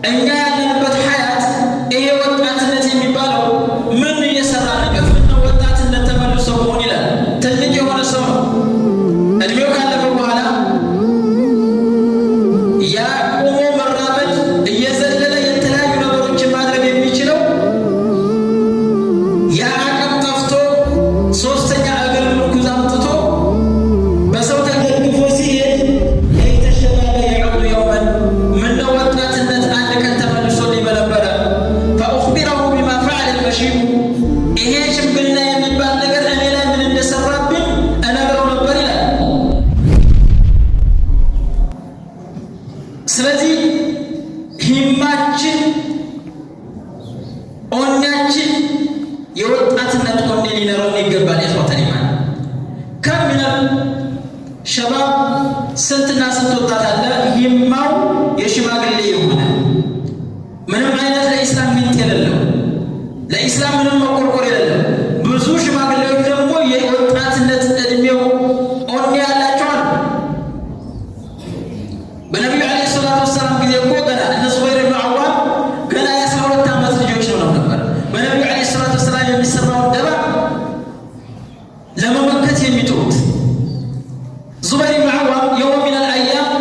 እኛ ያለንበት ሀያት ይሄ ወጣትነት የሚባለው ምን እየሰራ ነገር ነው? ወጣትነት ተመልሶ መሆን ይላል። ትልቅ የሆነ ሰው እድሜው ካለፈ በኋላ ያ ቆሞ መራመድ እየዘለለ የተለያዩ ነገሮችን ማድረግ የሚችለው ያ አቅም ጠፍቶ ሶስተኛ እግር ምርኩዝ አምጥቶ በሰው ተደግፎ ሲሄድ የተሸባለ የዑዱ የውመን ምነው ወጣትነት አንድ ቀን ተመልሶ ሊበነበረ ፈኡኽቢረሁ ቢማ ፈዐለ አልበሺሩ ይሄ ሽምግልና የሚባል ነገር እኔ ላይ ምን እንደሰራብኝ እነግረው ነበር ይላል። ስለዚህ ሂማችን ኦኛችን የወጣትነት ኦኔ ሊኖረን ይገባል። ኢኽወተል ኢማን ከሚነል ሸባብ ስንትና ስንት ወጣት አለ ሂማው የሽማግሌ የሆነ ምንም አይነት ለኢስላም ሚንት የሌለው ለኢስላም ምንም መቆርቆር የሌለው ብዙ ሽማግሌዎች ደግሞ የወጣትነት እድሜው ኦኔ ያላቸው አሉ። በነቢዩ ዓለይሂ ሰላቱ ወሰላም ጊዜ እኮ ገና እነ ዙበይር ብን አዋም ገና የ12 ዓመት ልጆች ነው ነበር። በነቢዩ ዓለይሂ ሰላቱ ወሰላም የሚሰራውን ደባ ለመመከት የሚጥሩት ዙበይር ብን አዋም የውም ሚነል አያም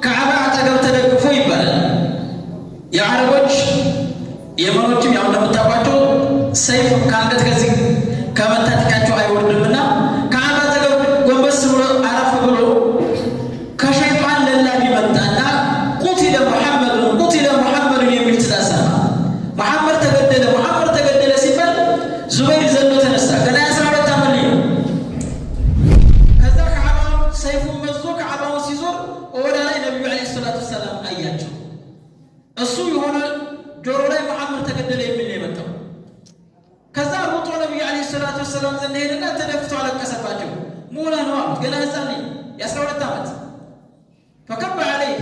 ከዓባ አጠገብ ተደግፎ ይባላል። የዓረቦች የመኖችም ያው እንደምታውቋቸው ሰይፍ ከአንገት ከዚህ ከመታጠቂያቸው አይወርድምና ከዓባ አጠገብ ጎንበስ ብሎ አረፍ ብሎ ከሸይጣን ለላቢ መጣና ቁቲለ ሙሐመድን የሚል ትእዛዝ ሰማ። ሙሐመድ ተገደለ ሲባል ዙበይር ዘሎ ተነሳ። ገና 12 ዓመት ነው። ከዛ ከዓባው ሰይፉን መዞ ከዓባው ሲዞር ወደ ላይ ነቢዩ ዓለይሂ ሰላቱ ወሰላም አያቸው። እሱ የሆነ ጆሮ ላይ ሙሐመድ ተገደለ የሚል ነው የመጣው። ከዛ ሩጦ ነቢዩ ዓለይሂ ሰላቱ ወሰላም ዘንድ ሄደና ተደፍቶ አለቀሰባቸው። ሙላ ነው አሉት። ገና ህፃን ነኝ የ12 ዓመት ፈከበ ዓለይህ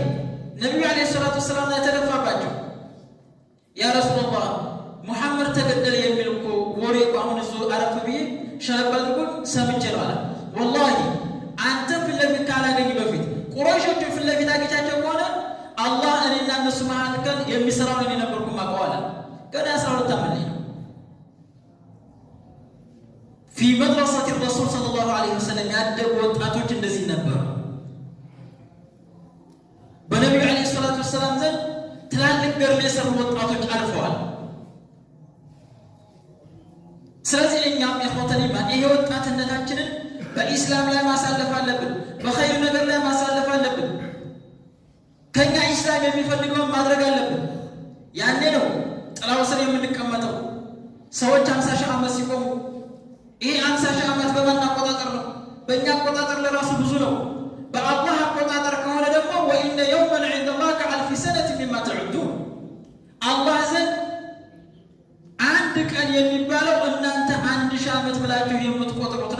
ነቢዩ ዓለይሂ ሰላቱ ወሰላም ላይ ተደፋባቸው። ያ ረሱላላህ ሙሐመድ ተገደለ የሚል እኮ ወሬ አሁን እዙ አረፍ ብዬ ሸለብ አድርጎን ሰምቼ ነው አለ። ወላሂ አንተን ፊት ለፊት ካላገኝ በፊት ቁረይሾችን ፊት ለፊት አግኝቻቸው ከሆነ አላህ እኔና እነሱ መካከል የሚሰራውን እኔ ነበርኩ የማውቀው አለ። ገና 12 ዓመት ላይ ነው። ፊ መድረሰት ረሱል ሰለላሁ ዐለይሂ ወሰለም ያደጉ ወጣቶች እንደዚህ ነበሩ። በነቢዩ ዓለይሂ ሰላቱ ወሰላም ዘንድ ትላልቅ ገድል የሰሩ ወጣቶች አልፈዋል። ስለዚህ እኛም ኢኽወተል ኢማን ይሄ ወጣትነታችንን በኢስላም ላይ ማሳለፍ አለብን። በኸይር ነገር ላይ ማሳለፍ አለብን። ከኛ ኢስላም የሚፈልገውን ማድረግ አለብን። ያኔ ነው ጥላው ስር የምንቀመጠው። ሰዎች 50 ሺህ ዓመት ሲቆሙ ይሄ 50 ሺህ ዓመት በማን አቆጣጠር ነው? በእኛ አቆጣጠር ለራሱ ብዙ ነው። በአላህ አቆጣጠር ከሆነ ደግሞ ወኢነ የውመን ዒንደላህ ከአልፊ ሰነት ሚማ ተዑዱን አላህ ዘንድ አንድ ቀን የሚባለው እናንተ 1000 ዓመት ብላችሁ የምትቆጥሩት